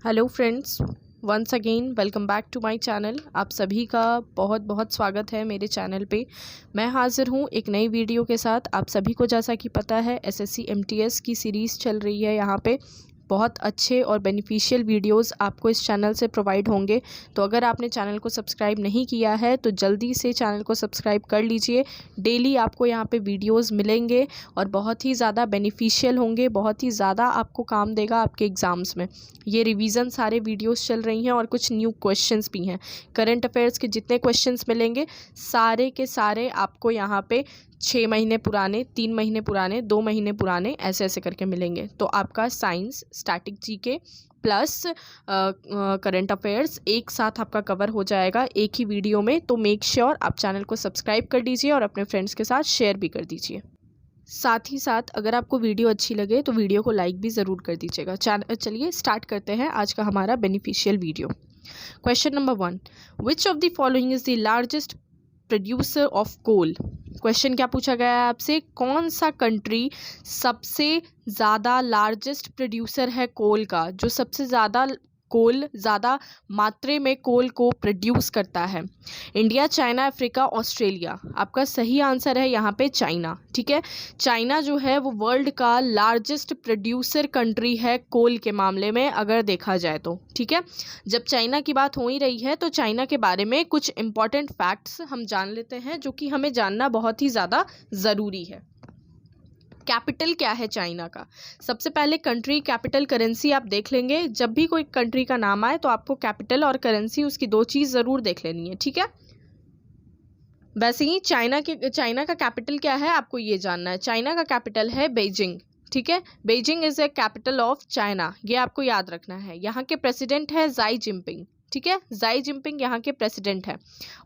Hello friends, once again welcome back to my channel. आप सभी का बहुत बहुत स्वागत है मेरे चैनल पे। मैं हाज़िर हूँ एक नई वीडियो के साथ। आप सभी को जैसा कि पता है एसएससी एमटीएस की सीरीज़ चल रही है। यहाँ पे बहुत अच्छे और बेनिफिशियल वीडियोस आपको इस चैनल से प्रोवाइड होंगे। तो अगर आपने चैनल को सब्सक्राइब नहीं किया है तो जल्दी से चैनल को सब्सक्राइब कर लीजिए। डेली आपको यहाँ पे वीडियोस मिलेंगे और बहुत ही ज़्यादा बेनिफिशियल होंगे, बहुत ही ज़्यादा आपको काम देगा आपके एग्ज़ाम्स में। ये रिवीजन सारे वीडियोस चल रही हैं और कुछ न्यू क्वेश्चंस भी हैं। करंट अफेयर्स के जितने क्वेश्चंस मिलेंगे सारे के सारे आपको यहाँ पे 6 महीने पुराने, 3 महीने पुराने, 2 महीने पुराने, ऐसे ऐसे करके मिलेंगे। तो आपका science, static GK plus current affairs एक साथ आपका कवर हो जाएगा एक ही वीडियो में। तो मेक श्योर आप चैनल को सब्सक्राइब कर दीजिए और अपने फ्रेंड्स के साथ शेयर भी कर दीजिए। साथ ही साथ अगर आपको वीडियो अच्छी लगे तो वीडियो को लाइक भी ज़रूर कर दीजिएगा। चलिए स्टार्ट करते हैं आज का हमारा beneficial video. Question number 1, which of the following is the largest producer of coal. Question क्या पूछा गया है आपसे, कौन सा कंट्री सबसे ज़्यादा लार्जेस्ट प्रोड्यूसर है कोल का, जो सबसे ज़्यादा कोल, ज़्यादा मात्रा में कोल को प्रोड्यूस करता है। India, China, Africa, Australia. आपका सही आंसर है यहाँ पे चाइना। ठीक है, चाइना जो है वो वर्ल्ड का लार्जेस्ट प्रोड्यूसर कंट्री है कोल के मामले में अगर देखा जाए तो। ठीक है, जब चाइना की बात हो ही रही है तो चाइना के बारे में कुछ इंपॉर्टेंट फैक्ट्स हम जान लेते हैं जो कि हमें जानना बहुत ही ज़्यादा ज़रूरी है। कैपिटल क्या है चाइना का? सबसे पहले कंट्री, कैपिटल, करेंसी आप देख लेंगे। जब भी कोई कंट्री का नाम आए तो आपको कैपिटल और करेंसी, उसकी दो चीज़ ज़रूर देख लेनी है। ठीक है, वैसे ही चाइना का कैपिटल क्या है आपको ये जानना है। चाइना का कैपिटल है बीजिंग। ठीक है, Beijing is a capital of China, ये आपको याद रखना है। यहाँ के प्रेसिडेंट है जाई जिनपिंग। ठीक है, जाई जिनपिंग यहाँ के प्रेसिडेंट है।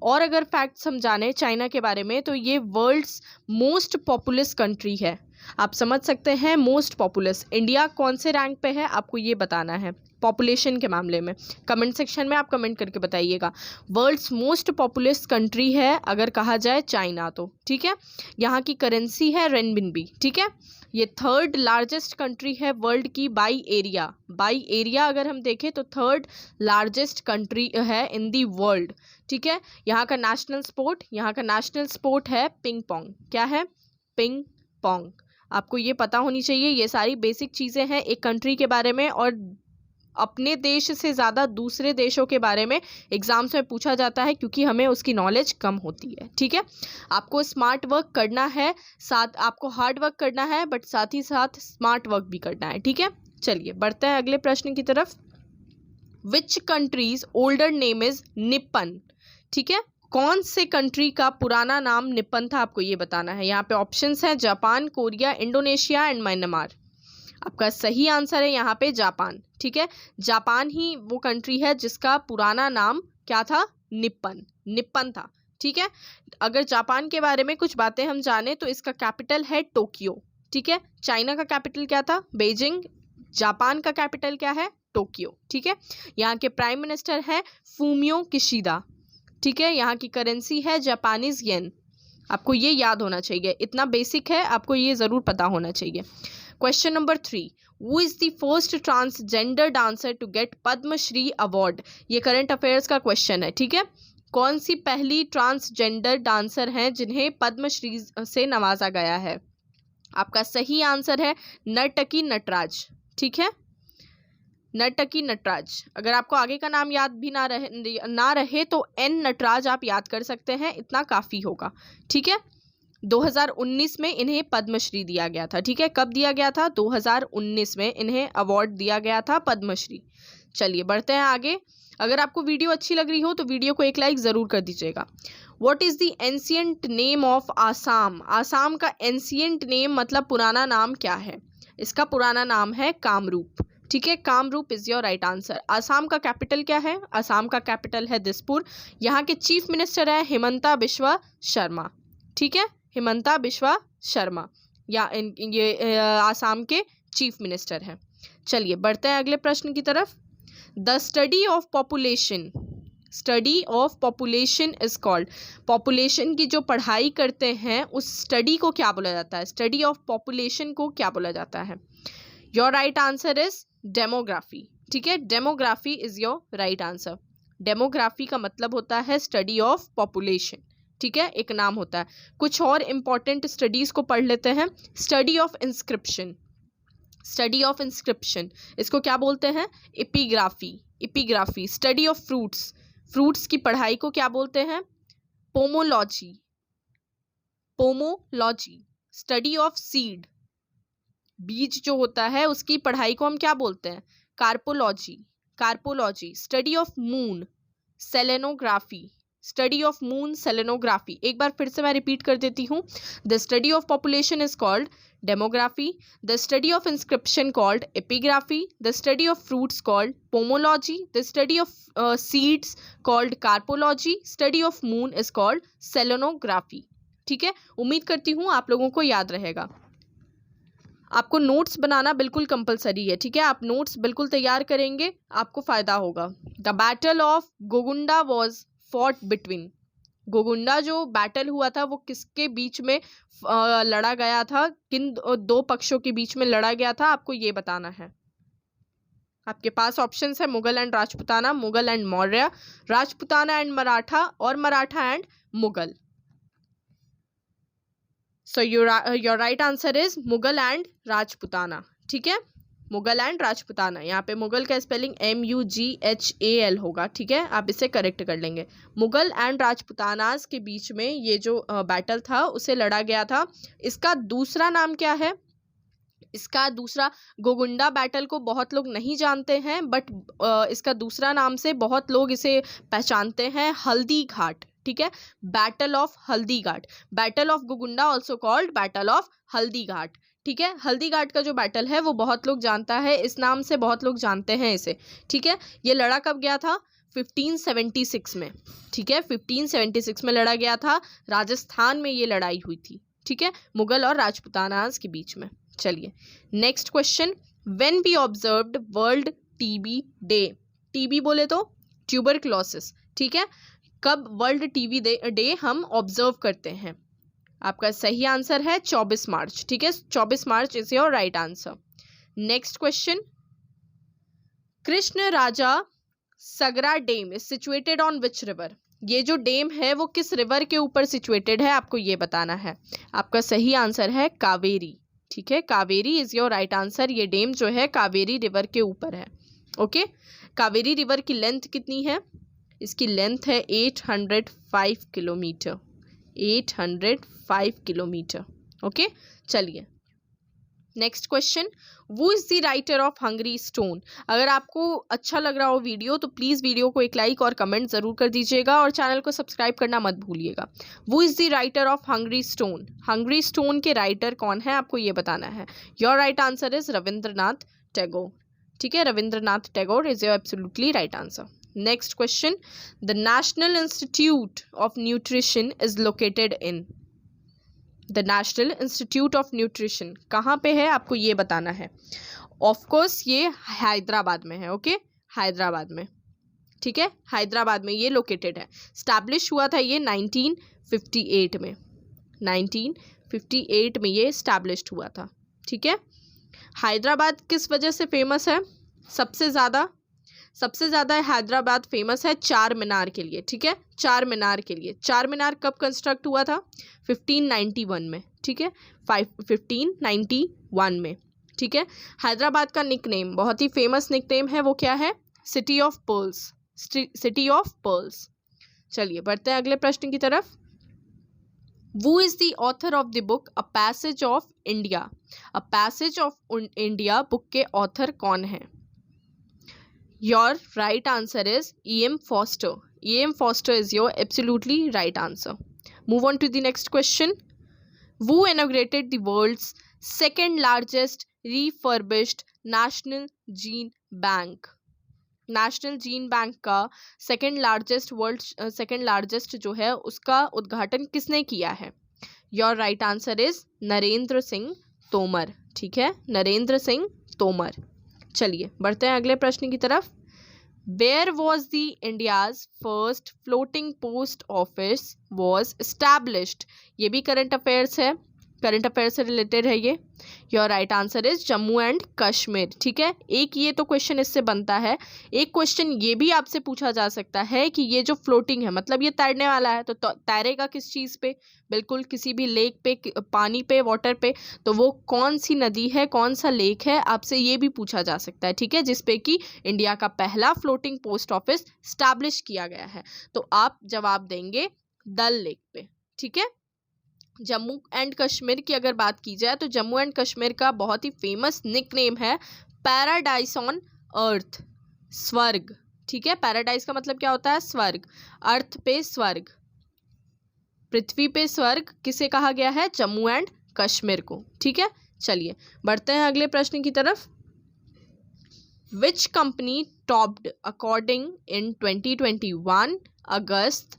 और अगर फैक्ट्स हम जाने चाइना के बारे में तो ये वर्ल्ड्स मोस्ट पॉपुलस कंट्री है। आप समझ सकते हैं मोस्ट पॉपुलस। इंडिया कौन से रैंक पे है आपको ये बताना है पॉपुलेशन के मामले में। कमेंट सेक्शन में आप कमेंट करके बताइएगा। वर्ल्ड्स मोस्ट पॉपुलस कंट्री है अगर कहा जाए चाइना तो। ठीक है, यहाँ की करेंसी है रेनबिनबी। ठीक है, ये थर्ड लार्जेस्ट कंट्री है वर्ल्ड की बाई एरिया। बाई एरिया अगर हम देखें तो थर्ड लार्जेस्ट कंट्री है इन दी वर्ल्ड। ठीक है, यहाँ का नेशनल स्पोर्ट है पिंग पोंग। क्या है? Ping pong. आपको ये पता होनी चाहिए। ये सारी बेसिक चीज़ें हैं एक कंट्री के बारे में, और अपने देश से ज़्यादा दूसरे देशों के बारे में एग्जाम्स में पूछा जाता है क्योंकि हमें उसकी नॉलेज कम होती है। ठीक है, आपको स्मार्ट वर्क करना है, साथ आपको हार्ड वर्क करना है, बट साथ ही साथ स्मार्ट वर्क भी करना है। ठीक है, चलिए बढ़ते हैं अगले प्रश्न की तरफ। Which countries older name is Nippon. ठीक है, कौन से कंट्री का पुराना नाम निप्पन था आपको ये बताना है। यहाँ पे ऑप्शंस हैं Japan, Korea, Indonesia and Myanmar. आपका सही आंसर है यहाँ पे जापान। ठीक है, जापान ही वो कंट्री है जिसका पुराना नाम क्या था? निप्पन था। ठीक है, अगर जापान के बारे में कुछ बातें हम जाने तो इसका कैपिटल है टोक्यो। ठीक है, चाइना का कैपिटल क्या था? बीजिंग। जापान का कैपिटल क्या है? टोक्यो। ठीक है, यहाँ के प्राइम मिनिस्टर है फूमियो किशिदा। ठीक है, यहाँ की करेंसी है जापानीज येन। आपको ये याद होना चाहिए, इतना बेसिक है, आपको ये ज़रूर पता होना चाहिए। Question number 3, who is the first transgender dancer to get Padma Shri award. ये करंट अफेयर्स का क्वेश्चन है। ठीक है, कौन सी पहली ट्रांसजेंडर डांसर हैं जिन्हें पद्मश्री से नवाजा गया है? आपका सही आंसर है नर्तकी नटराज। ठीक है, नर्तकी नटराज। अगर आपको आगे का नाम याद भी ना रहे तो एन नटराज आप याद कर सकते हैं, इतना काफ़ी होगा। ठीक है, 2019 में इन्हें पद्मश्री दिया गया था। ठीक है, कब दिया गया था? 2019 में इन्हें अवार्ड दिया गया था पद्मश्री। चलिए बढ़ते हैं आगे। अगर आपको वीडियो अच्छी लग रही हो तो वीडियो को एक लाइक ज़रूर कर दीजिएगा। What is the ancient name of Assam. Assam का एंशिएंट नेम मतलब पुराना नाम क्या है? इसका पुराना नाम है कामरूप। ठीक है, Kamrup is your right answer. Assam का कैपिटल क्या है? आसाम का कैपिटल है दिसपुर। यहाँ के चीफ मिनिस्टर है हिमंता बिश्वा शर्मा। ठीक है, हिमंता बिश्वा शर्मा ये आसाम के चीफ मिनिस्टर हैं। चलिए बढ़ते हैं अगले प्रश्न की तरफ। The study of population is called. Population की जो पढ़ाई करते हैं उस स्टडी को क्या बोला जाता है? स्टडी ऑफ पॉपुलेशन को क्या बोला जाता है? Your right answer is demography. ठीक है, demography is your right answer. Demography का मतलब होता है स्टडी ऑफ पॉपुलेशन, ठीक है, एक नाम होता है। कुछ और इंपॉर्टेंट स्टडीज को पढ़ लेते हैं। Study of inscription, study of inscription इसको क्या बोलते हैं? Epigraphy, epigraphy. Study of fruits, fruits की पढ़ाई को क्या बोलते हैं? Pomology, pomology. Study of seed, बीज जो होता है उसकी पढ़ाई को हम क्या बोलते हैं? Carpology, carpology. Study of moon, selenography, study of moon, selenography. एक बार फिर से मैं रिपीट कर देती हूँ। The study of population is called demography, the study of inscription called epigraphy, the study of fruits called pomology, the study of seeds called carpology, study of moon is called selenography. ठीक है, उम्मीद करती हूँ आप लोगों को याद रहेगा। आपको नोट्स बनाना बिल्कुल कंपलसरी है, ठीक है, आप नोट्स बिल्कुल तैयार करेंगे, आपको फायदा होगा। The battle of Gogunda was fought between, Gogunda जो बैटल हुआ था वो किसके बीच में लड़ा गया था? किन दो पक्षों के बीच में लड़ा गया था? आपको ये बताना है। आपके पास ऑप्शंस है Mughal and Rajputana, Mughal and Maurya, Rajputana and Maratha, और Maratha and Mughal. So your right answer is Mughal and Rajputana, ठीक है, मुगल एंड राजपुताना। यहाँ पे मुगल का स्पेलिंग MUGHAL होगा, ठीक है, आप इसे करेक्ट कर लेंगे। मुगल एंड राजपुतानास के बीच में ये जो बैटल था उसे लड़ा गया था। इसका दूसरा नाम क्या है? इसका दूसरा, गोगुंडा बैटल को बहुत लोग नहीं जानते हैं, बट इसका दूसरा नाम से बहुत लोग इसे पहचानते हैं, हल्दी घाट, ठीक है, battle of Haldi Ghat, battle of Gogunda also called battle of Haldi Ghat, ठीक है। हल्दी घाट का जो बैटल है वो बहुत लोग जानता है, इस नाम से बहुत लोग जानते हैं इसे, ठीक है। ये लड़ा कब गया था? 1576 में, ठीक है, 1576 में लड़ा गया था, राजस्थान में ये लड़ाई हुई थी, ठीक है, मुगल और राजपुतानास के बीच में। चलिए next question, when we observed world TB day, TB बोले तो ट्यूबरक्लोसिस, ठीक है, कब वर्ल्ड टीबी डे हम ऑब्जर्व करते हैं? आपका सही आंसर है 24 मार्च, ठीक है, 24 March is your right answer. Next question, Krishna Raja Sagara dam is situated on which river, ये जो डैम है वो किस रिवर के ऊपर सिचुएटेड है? आपको ये बताना है। आपका सही आंसर है कावेरी, ठीक है, Kaveri is your right answer. ये डैम जो है कावेरी रिवर के ऊपर है, ओके। कावेरी रिवर की लेंथ कितनी है? इसकी लेंथ है 805 किलोमीटर, 805 किलोमीटर, ओके। चलिए नेक्स्ट क्वेश्चन, वो is the writer of Hungary stone. अगर आपको अच्छा लग रहा हो वीडियो तो प्लीज़ वीडियो को एक लाइक और कमेंट ज़रूर कर दीजिएगा और चैनल को सब्सक्राइब करना मत भूलिएगा। वो is the writer of Hungary stone, Hungary stone के राइटर कौन है? आपको ये बताना है। Your right answer is Rabindranath Tagore, ठीक है, Rabindranath Tagore is your absolutely right answer. Next question, the national institute of nutrition is located in, the national institute of nutrition कहाँ पे है? आपको ये बताना है। ऑफ कोर्स ये हैदराबाद में है, ओके, हैदराबाद में, ठीक है, हैदराबाद में ये लोकेटेड है। स्टैब्लिश हुआ था ये 1958 में, 1958 में ये स्टैब्लिश्ड हुआ था, ठीक है। हैदराबाद किस वजह से फेमस है? सबसे ज़्यादा हैदराबाद फेमस है चार मीनार के लिए, ठीक है, चार मीनार के लिए। चार मीनार कब कंस्ट्रक्ट हुआ था? 1591 में, ठीक है, 1591 में, ठीक है। हैदराबाद का निकनेम, बहुत ही फेमस निकनेम है, वो क्या है? City of pearls, city of pearls. चलिए बढ़ते हैं अगले प्रश्न की तरफ। Who is the author of the book A Passage of India? A Passage of India book के ऑथर कौन है? Your right answer is E.M. Foster. E.M. Foster is your absolutely right answer. Move on to the next question. Who inaugurated the world's second largest refurbished National Gene Bank? National gene bank का second largest जो है उसका उद्घाटन किसने किया है? Your right answer is Narendra Singh Tomar, ठीक है, नरेंद्र सिंह तोमर। चलिए बढ़ते हैं अगले प्रश्न की तरफ। Where was the India's first floating post office was established? ये भी करंट अफेयर्स है। करंट अफेयर से रिलेटेड है ये। Your right answer is Jammu and Kashmir. ठीक है, एक ये तो क्वेश्चन इससे बनता है। एक क्वेश्चन ये भी आपसे पूछा जा सकता है कि ये जो फ्लोटिंग है, मतलब ये तैरने वाला है, तो तैरेगा किस चीज़ पे? बिल्कुल किसी भी लेक पे, पानी पे, वाटर पे। तो वो कौन सी नदी है, कौन सा लेक है, आपसे ये भी पूछा जा सकता है। ठीक है, जिसपे कि इंडिया का पहला फ्लोटिंग पोस्ट ऑफिस स्टैब्लिश किया गया है। तो आप जवाब देंगे डल लेक पे। ठीक है, जम्मू एंड कश्मीर की अगर बात की जाए तो जम्मू एंड कश्मीर का बहुत ही फेमस निकनेम है पैराडाइस ऑन अर्थ, स्वर्ग। ठीक है, पैराडाइस का मतलब क्या होता है? स्वर्ग। अर्थ पे स्वर्ग, पृथ्वी पे स्वर्ग किसे कहा गया है? जम्मू एंड कश्मीर को। ठीक है, चलिए बढ़ते हैं अगले प्रश्न की तरफ। Which company topped according in 2021 August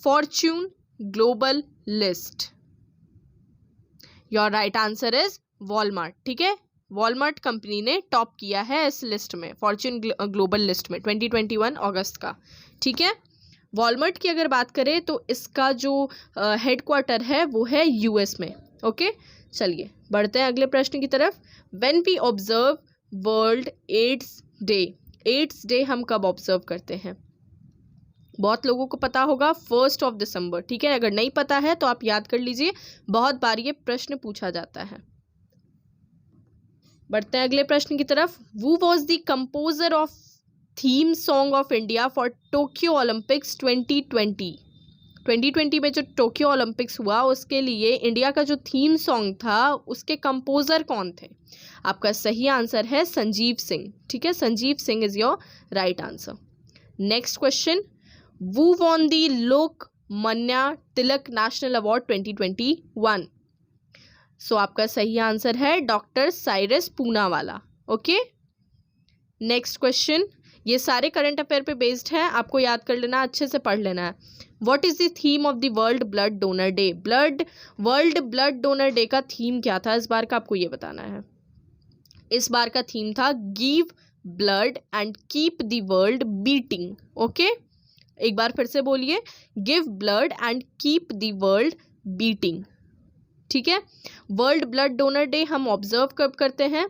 Fortune global list? Your right answer is Walmart. ठीक है, वॉलमार्ट कंपनी ने टॉप किया है इस लिस्ट में, फॉर्च्यून ग्लोबल लिस्ट में 2021 अगस्त का। ठीक है, वॉलमार्ट की अगर बात करें तो इसका जो हेडक्वार्टर है वो है यूएस में। ओके, चलिए बढ़ते हैं अगले प्रश्न की तरफ। When we observe world AIDS day, AIDS day हम कब ऑब्जर्व करते हैं? बहुत लोगों को पता होगा 1 दिसंबर। ठीक है, अगर नहीं पता है तो आप याद कर लीजिए, बहुत बार ये प्रश्न पूछा जाता है। बढ़ते हैं अगले प्रश्न की तरफ। Who was the composer of theme song of India for Tokyo Olympics 2020? 2020 में जो टोक्यो ओलंपिक्स हुआ उसके लिए इंडिया का जो थीम सॉन्ग था उसके कंपोजर कौन थे? आपका सही आंसर है संजीव सिंह। ठीक है, Sanjeev Singh is your right answer. Next question, Who won the Lokmanya Tilak national award 2021? सो आपका सही आंसर है doctor Cyrus Poonawalla. Okay, next question, ये सारे करंट अफेयर पे बेस्ड है, आपको याद कर लेना, अच्छे से पढ़ लेना है। What is the theme of the world blood donor day? World blood donor day का थीम क्या था इस बार का, आपको ये बताना है। इस बार का थीम था give blood and keep the world beating. Okay, एक बार फिर से बोलिए, give blood and keep the world beating. ठीक है, वर्ल्ड ब्लड डोनर डे हम ऑब्जर्व कब करते हैं?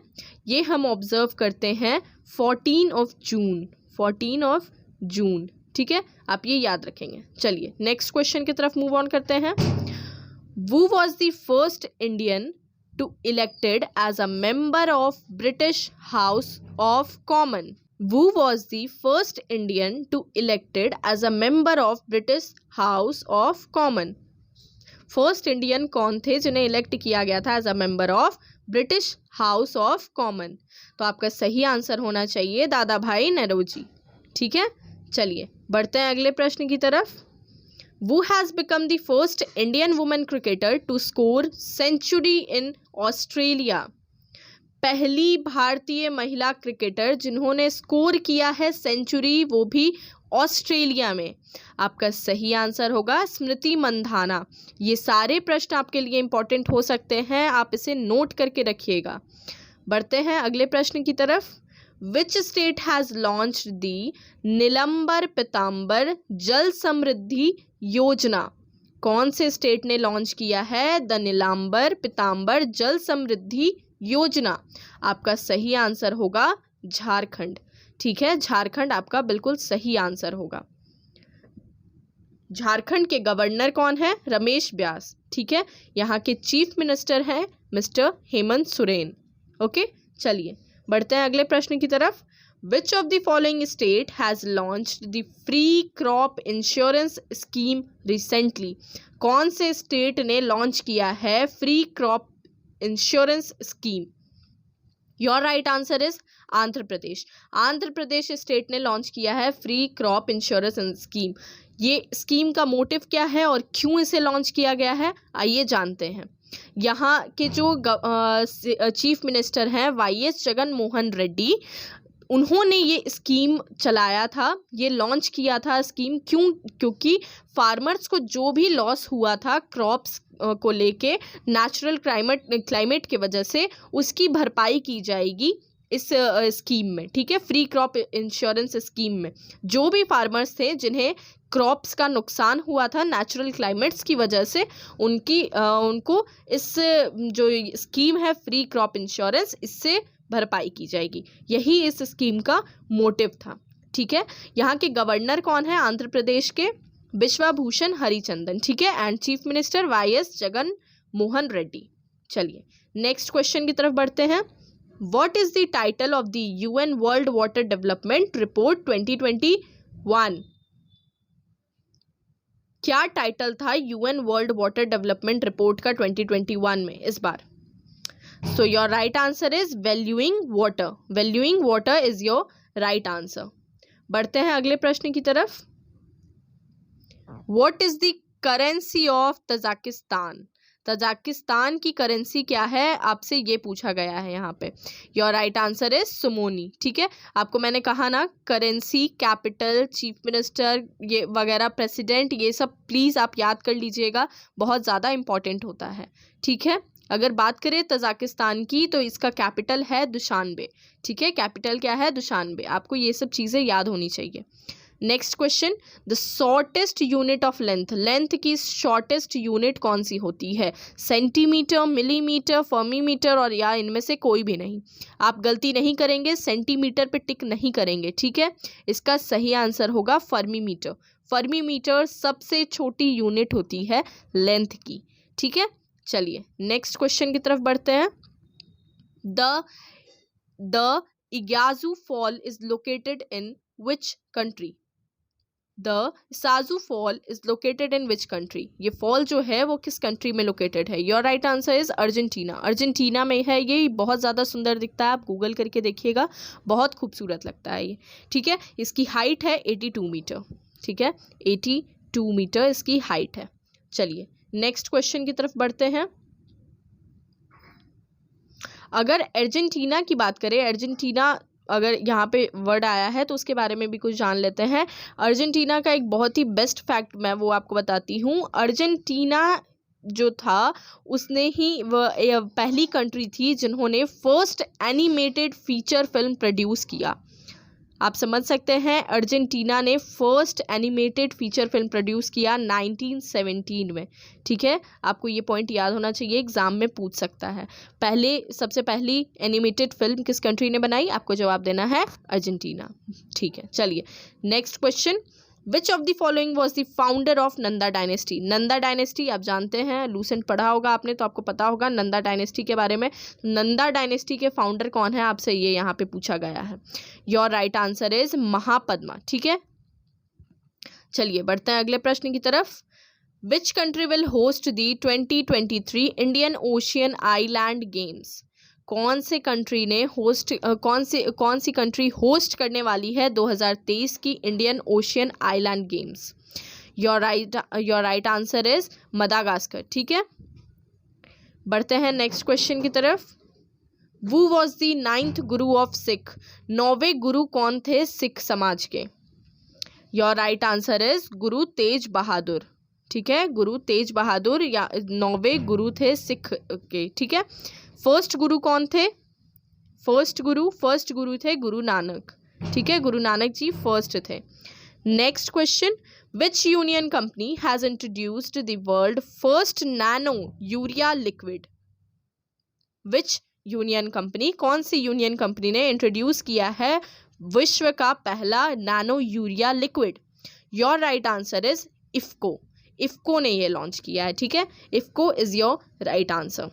ये हम ऑब्जर्व करते हैं 14 जून। ठीक है, आप ये याद रखेंगे। चलिए नेक्स्ट क्वेश्चन की तरफ मूव ऑन करते हैं। Who was the first Indian to elected as a member of British House of Commons? Who was the first Indian to elected as a member of British House of Commons? First Indian कौन थे जिन्हें elect किया गया था as a member of British House of Common? तो आपका सही answer होना चाहिए दादा भाई नेहरूजी। ठीक है, चलिए बढ़ते हैं अगले प्रश्न की तरफ। Who has become the first Indian woman cricketer to score century in Australia? पहली भारतीय महिला क्रिकेटर जिन्होंने स्कोर किया है सेंचुरी, वो भी ऑस्ट्रेलिया में। आपका सही आंसर होगा स्मृति मंधाना। ये सारे प्रश्न आपके लिए इंपॉर्टेंट हो सकते हैं, आप इसे नोट करके रखिएगा। बढ़ते हैं अगले प्रश्न की तरफ। विच स्टेट हैज़ लॉन्च्ड दी नीलंबर पीताम्बर जल समृद्धि योजना? कौन से स्टेट ने लॉन्च किया है द नीलांबर पीताम्बर जल समृद्धि योजना? आपका सही आंसर होगा झारखंड। ठीक है, झारखंड आपका बिल्कुल सही आंसर होगा। झारखंड के गवर्नर कौन है? रमेश व्यास। ठीक है, यहाँ के चीफ मिनिस्टर हैं मिस्टर हेमंत सोरेन। ओके, चलिए बढ़ते हैं अगले प्रश्न की तरफ। विच of the following state has launched the free crop insurance scheme recently? कौन से स्टेट ने लॉन्च किया है free crop insurance scheme? Your right answer is Andhra Pradesh. Andhra Pradesh state ने लॉन्च किया है फ्री क्रॉप इंश्योरेंस स्कीम। ये स्कीम का मोटिव क्या है और क्यों इसे लॉन्च किया गया है, आइए जानते हैं। यहाँ के जो चीफ मिनिस्टर हैं वाईएस जगन मोहन रेड्डी, उन्होंने ये स्कीम चलाया था, ये लॉन्च किया था स्कीम। क्योंकि फार्मर्स को जो भी लॉस हुआ था क्रॉप्स को लेके नेचुरल क्लाइमेट की वजह से, उसकी भरपाई की जाएगी इस स्कीम में, ठीक है, फ्री क्रॉप इंश्योरेंस स्कीम में जो भी फार्मर्स थे जिन्हें क्रॉप्स का नुकसान हुआ था नेचुरल क्लाइमेट्स की वजह से, उनको इस जो स्कीम है फ्री क्रॉप इंश्योरेंस, इससे भरपाई की जाएगी। यही इस स्कीम का मोटिव था, ठीक है। यहाँ के गवर्नर कौन है आंध्र प्रदेश के? विश्वभूषण हरिचंदन, ठीक है। And chief minister YS Jagan Mohan Reddy. चलिए नेक्स्ट क्वेश्चन की तरफ बढ़ते हैं। What is the title of the UN world water development report 2021? क्या टाइटल था UN world water development report का 2021 में इस बार? So your right answer is valuing water. Valuing water is your right answer. बढ़ते हैं अगले प्रश्न की तरफ। What is the currency of Tajikistan? Tajikistan की करेंसी क्या है, आपसे ये पूछा गया है यहाँ पे। योर राइट आंसर इज सुमोनी, ठीक है। आपको मैंने कहा ना, करेंसी, कैपिटल, चीफ मिनिस्टर, ये वगैरह, प्रेसिडेंट, ये सब प्लीज़ आप याद कर लीजिएगा, बहुत ज़्यादा इंपॉर्टेंट होता है, ठीक है। अगर बात करें तजाकिस्तान की तो इसका कैपिटल है दुशानबे, ठीक है। कैपिटल क्या है? दुशानबे। आपको ये सब चीज़ें याद होनी चाहिए। Next question, the shortest unit of length. Length की शॉर्टेस्ट यूनिट कौन सी होती है? सेंटीमीटर, मिलीमीटर, फर्मीमीटर और या इनमें से कोई भी नहीं। आप गलती नहीं करेंगे, सेंटीमीटर पे टिक नहीं करेंगे, ठीक है। इसका सही आंसर होगा फर्मीमीटर। फर्मीमीटर सबसे छोटी यूनिट होती है लेंथ की, ठीक है। चलिए नेक्स्ट क्वेश्चन की तरफ बढ़ते हैं। The Iguazu fall is located in which country? The Saju fall is located in which country? ये फॉल जो है वो किस कंट्री में लोकेटेड है? Your right answer is Argentina. Argentina में है ये। बहुत ज़्यादा सुंदर दिखता है, आप गूगल करके देखिएगा, बहुत खूबसूरत लगता है ये, ठीक है। इसकी हाइट है 82 मीटर, ठीक है। 82 मीटर इसकी हाइट है। चलिए नेक्स्ट क्वेश्चन की तरफ बढ़ते हैं। अगर अर्जेंटीना की बात करें, अर्जेंटीना अगर यहाँ पे वर्ड आया है तो उसके बारे में भी कुछ जान लेते हैं। अर्जेंटीना का एक बहुत ही बेस्ट फैक्ट मैं वो आपको बताती हूँ। अर्जेंटीना जो था उसने ही वह पहली कंट्री थी जिन्होंने first animated feature film produce किया। आप समझ सकते हैं, अर्जेंटीना ने first animated feature film produce किया 1917 में, ठीक है। आपको ये पॉइंट याद होना चाहिए, एग्जाम में पूछ सकता है। सबसे पहली एनिमेटेड फिल्म किस कंट्री ने बनाई? आपको जवाब देना है अर्जेंटीना, ठीक है। चलिए next question, which of the following was the founder of Nanda dynasty? Nanda dynasty आप जानते हैं, लूसेंट पढ़ा होगा आपने तो आपको पता होगा नंदा डायनेस्टी के बारे में। नंदा डायनेस्टी के फाउंडर कौन है, आपसे ये यहाँ पे पूछा गया है। Your right answer is Mahapadma, ठीक है। चलिए बढ़ते हैं अगले प्रश्न की तरफ। Which country will host the 2023 Indian ocean island games? कौन से कंट्री ने कौन सी कंट्री होस्ट करने वाली है 2023 की Indian ocean island games? Your right answer is Madagascar, ठीक है। बढ़ते हैं नेक्स्ट क्वेश्चन की तरफ। वू was the 9th Guru of Sikh? 9वें गुरु कौन थे सिख समाज के? योर राइट आंसर इज गुरु तेज बहादुर, ठीक है। गुरु तेज बहादुर या 9वें गुरु थे सिख के, ठीक है। फर्स्ट गुरु कौन थे? फर्स्ट गुरु थे गुरु नानक, ठीक है। गुरु नानक जी फर्स्ट थे। Next question, which union company has introduced the world first nano urea liquid? Which union company, कौन सी यूनियन कंपनी ने इंट्रोड्यूस किया है विश्व का पहला nano urea liquid? Your right answer is IFFCO. IFFCO ने ये लॉन्च किया है, ठीक है। IFFCO is your right answer.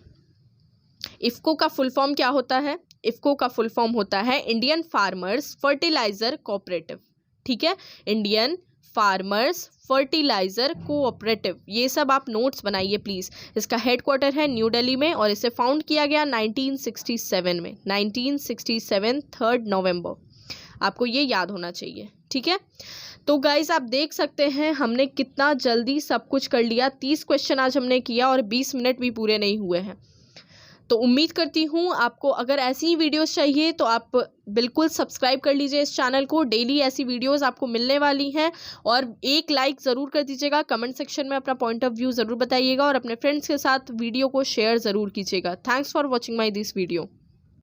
IFFCO का फुल फॉर्म क्या होता है? इफ्को का फुल फॉर्म होता है इंडियन फार्मर्स फर्टिलाइजर कोऑपरेटिव, ठीक है। इंडियन फार्मर्स फर्टिलाइजर कोऑपरेटिव, ये सब आप नोट्स बनाइए प्लीज़। इसका हेडक्वार्टर है न्यू दिल्ली में और इसे फाउंड किया गया 1967 में, 1967 3 नवंबर। आपको ये याद होना चाहिए, ठीक है। तो गाइस आप देख सकते हैं हमने कितना जल्दी सब कुछ कर लिया। 30 क्वेश्चन आज हमने किया और 20 मिनट भी पूरे नहीं हुए हैं। तो उम्मीद करती हूँ आपको अगर ऐसी ही वीडियोस चाहिए तो आप बिल्कुल सब्सक्राइब कर लीजिए इस चैनल को। डेली ऐसी वीडियोस आपको मिलने वाली हैं और एक लाइक ज़रूर कर दीजिएगा। कमेंट सेक्शन में अपना पॉइंट ऑफ व्यू ज़रूर बताइएगा और अपने फ्रेंड्स के साथ वीडियो को शेयर ज़रूर कीजिएगा। Thanks for watching my this video.